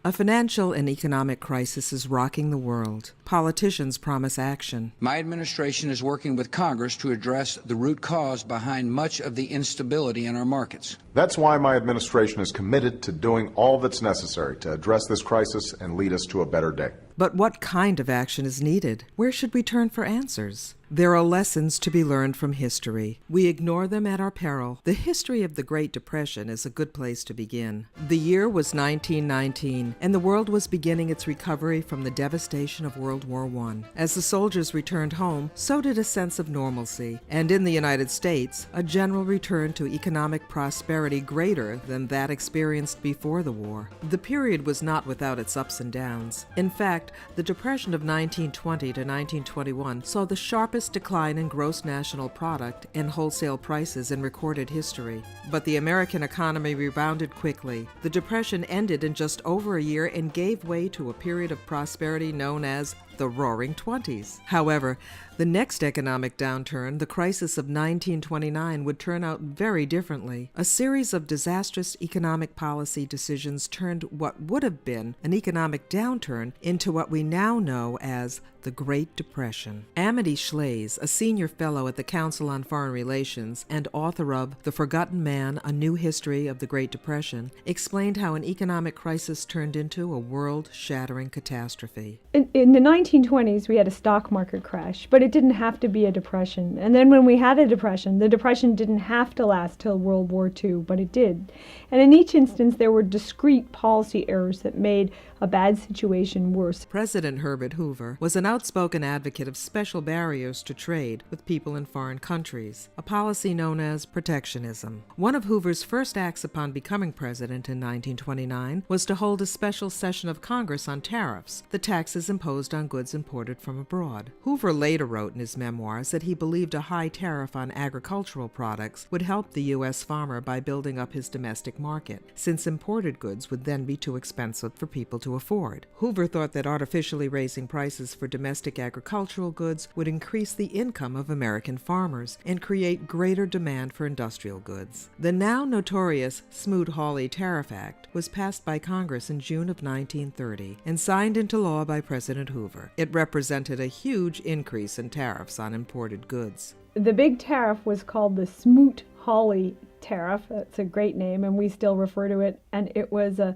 A financial and economic crisis is rocking the world. Politicians promise action. My administration is working with Congress to address the root cause behind much of the instability in our markets. That's why my administration is committed to doing all that's necessary to address this crisis and lead us to a better day. But what kind of action is needed? Where should we turn for answers? There are lessons to be learned from history. We ignore them at our peril. The history of the Great Depression is a good place to begin. The year was 1919, and the world was beginning its recovery from the devastation of World War I. As the soldiers returned home, so did a sense of normalcy, and in the United States, a general return to economic prosperity greater than that experienced before the war. The period was not without its ups and downs. In fact, the Depression of 1920 to 1921 saw the sharpest decline in gross national product and wholesale prices in recorded history. But the American economy rebounded quickly. The Depression ended in just over a year and gave way to a period of prosperity known as the Roaring Twenties. However, the next economic downturn, the crisis of 1929, would turn out very differently. A series of disastrous economic policy decisions turned what would have been an economic downturn into what we now know as the Great Depression. Amity Shlaes, a senior fellow at the Council on Foreign Relations and author of The Forgotten Man, A New History of the Great Depression, explained how an economic crisis turned into a world-shattering catastrophe. In the 1920s, we had a stock market crash, but it didn't have to be a depression. And then when we had a depression, the depression didn't have to last till World War II, but it did. And in each instance, there were discrete policy errors that made a bad situation worse. President Herbert Hoover was an outspoken advocate of special barriers to trade with people in foreign countries, a policy known as protectionism. One of Hoover's first acts upon becoming president in 1929 was to hold a special session of Congress on tariffs, the taxes imposed on goods imported from abroad. Hoover later wrote in his memoirs that he believed a high tariff on agricultural products would help the U.S. farmer by building up his domestic market, since imported goods would then be too expensive for people to afford. Hoover thought that artificially raising prices for domestic agricultural goods would increase the income of American farmers and create greater demand for industrial goods. The now notorious Smoot-Hawley Tariff Act was passed by Congress in June of 1930 and signed into law by President Hoover. It represented a huge increase in tariffs on imported goods. The big tariff was called the Smoot-Hawley tariff. That's a great name, and we still refer to it. And it was a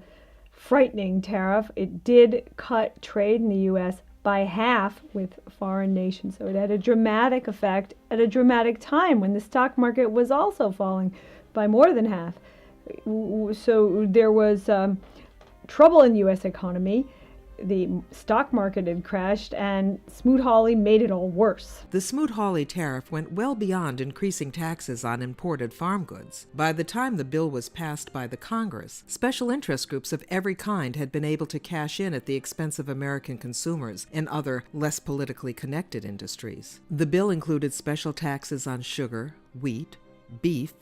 frightening tariff. It did cut trade in the U.S. by half with foreign nations. So it had a dramatic effect at a dramatic time when the stock market was also falling by more than half. So there was trouble in the U.S. economy. The stock market had crashed, and Smoot-Hawley made it all worse. The Smoot-Hawley tariff went well beyond increasing taxes on imported farm goods. By the time the bill was passed by the Congress, special interest groups of every kind had been able to cash in at the expense of American consumers and other less politically connected industries. The bill included special taxes on sugar, wheat, beef,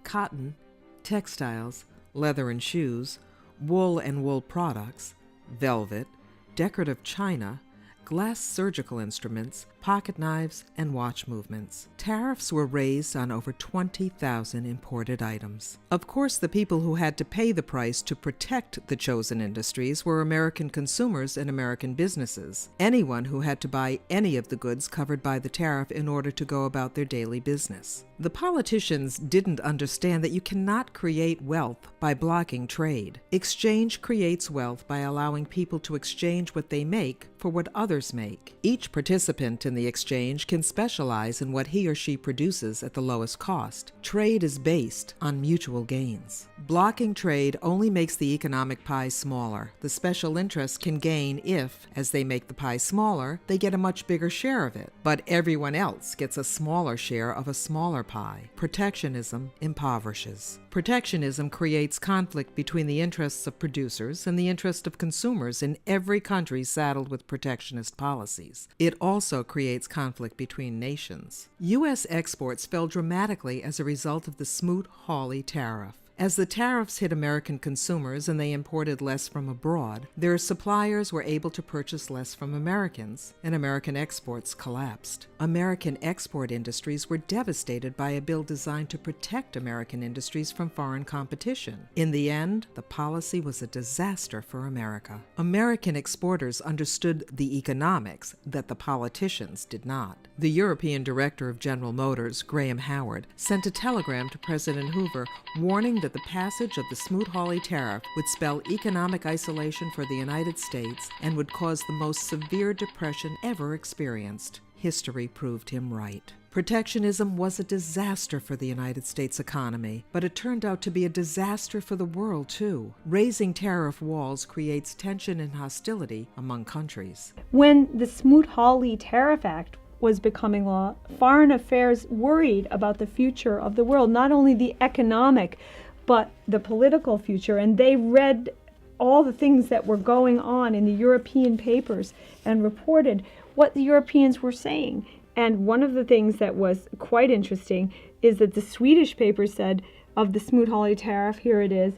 cotton, textiles, leather and shoes, wool and wool products, velvet, decorative china, glass surgical instruments, pocket knives, and watch movements. Tariffs were raised on over 20,000 imported items. Of course, the people who had to pay the price to protect the chosen industries were American consumers and American businesses, anyone who had to buy any of the goods covered by the tariff in order to go about their daily business. The politicians didn't understand that you cannot create wealth by blocking trade. Exchange creates wealth by allowing people to exchange what they make for what others make. Each participant in the exchange can specialize in what he or she produces at the lowest cost. Trade is based on mutual gains. Blocking trade only makes the economic pie smaller. The special interests can gain if, as they make the pie smaller, they get a much bigger share of it. But everyone else gets a smaller share of a smaller pie. Protectionism impoverishes. Protectionism creates conflict between the interests of producers and the interest of consumers in every country saddled with protectionist policies. It also creates conflict between nations. U.S. exports fell dramatically as a result of the Smoot-Hawley tariff. As the tariffs hit American consumers and they imported less from abroad, their suppliers were able to purchase less from Americans, and American exports collapsed. American export industries were devastated by a bill designed to protect American industries from foreign competition. In the end, the policy was a disaster for America. American exporters understood the economics that the politicians did not. The European director of General Motors, Graham Howard, sent a telegram to President Hoover warning that the passage of the Smoot-Hawley tariff would spell economic isolation for the United States and would cause the most severe depression ever experienced. History proved him right. Protectionism was a disaster for the United States economy, but it turned out to be a disaster for the world, too. Raising tariff walls creates tension and hostility among countries. When the Smoot-Hawley Tariff Act was becoming law, foreign affairs worried about the future of the world, not only the economic, but the political future, and they read all the things that were going on in the European papers and reported what the Europeans were saying. And one of the things that was quite interesting is that the Swedish paper said of the Smoot-Hawley tariff, here it is,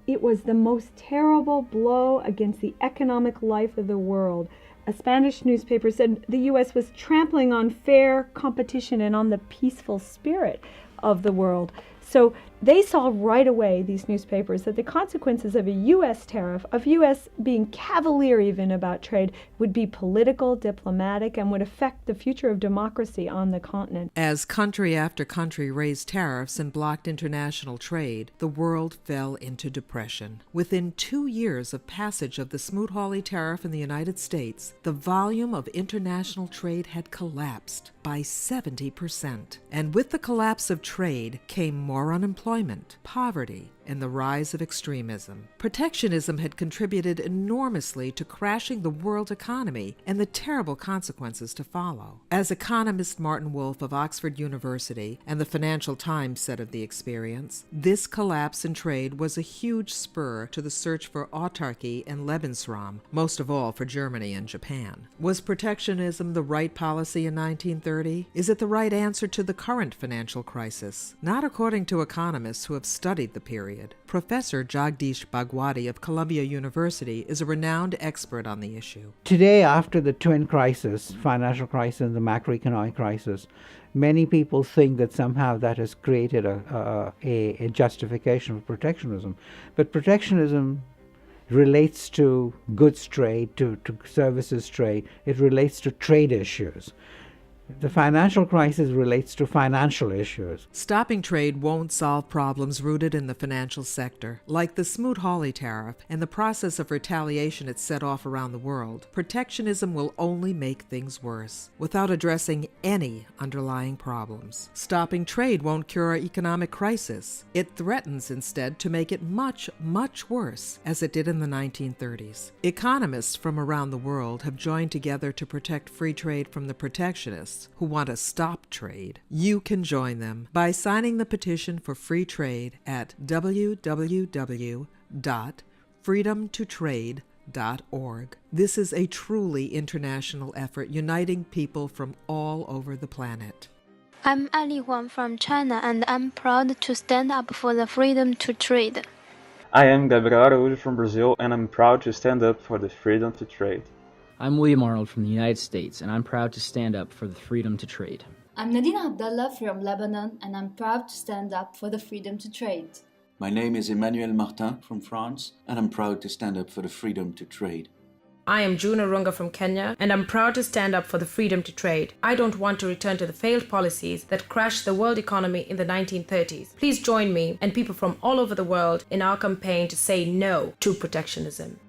it was the most terrible blow against the economic life of the world. A Spanish newspaper said the U.S. was trampling on fair competition and on the peaceful spirit of the world. So they saw right away, these newspapers, that the consequences of a U.S. tariff, of U.S. being cavalier even about trade, would be political, diplomatic, and would affect the future of democracy on the continent. As country after country raised tariffs and blocked international trade, the world fell into depression. Within 2 years of passage of the Smoot-Hawley tariff in the United States, the volume of international trade had collapsed by 70%. And with the collapse of trade came more unemployment, poverty, and the rise of extremism. Protectionism had contributed enormously to crashing the world economy and the terrible consequences to follow. As economist Martin Wolf of Oxford University and the Financial Times said of the experience, this collapse in trade was a huge spur to the search for autarky and Lebensraum, most of all for Germany and Japan. Was protectionism the right policy in 1930? Is it the right answer to the current financial crisis? Not according to economists who have studied the period. Professor Jagdish Bhagwati of Columbia University is a renowned expert on the issue. Today, after the twin crisis, financial crisis and the macroeconomic crisis, many people think that somehow that has created a justification for protectionism. But protectionism relates to goods trade, to services trade. It relates to trade issues. The financial crisis relates to financial issues. Stopping trade won't solve problems rooted in the financial sector. Like the Smoot-Hawley tariff and the process of retaliation it set off around the world, protectionism will only make things worse, without addressing any underlying problems. Stopping trade won't cure our economic crisis. It threatens instead to make it much, much worse, as it did in the 1930s. Economists from around the world have joined together to protect free trade from the protectionists who want to stop trade. You can join them by signing the petition for free trade at www.freedomtotrade.org. This is a truly international effort uniting people from all over the planet. I'm Ali Huang from China, and I'm proud to stand up for the freedom to trade. I am Gabriel Araújo from Brazil, and I'm proud to stand up for the freedom to trade. I'm William Arnold from the United States, and I'm proud to stand up for the freedom to trade. I'm Nadine Abdallah from Lebanon, and I'm proud to stand up for the freedom to trade. My name is Emmanuel Martin from France, and I'm proud to stand up for the freedom to trade. I am June Arunga from Kenya, and I'm proud to stand up for the freedom to trade. I don't want to return to the failed policies that crashed the world economy in the 1930s. Please join me and people from all over the world in our campaign to say no to protectionism.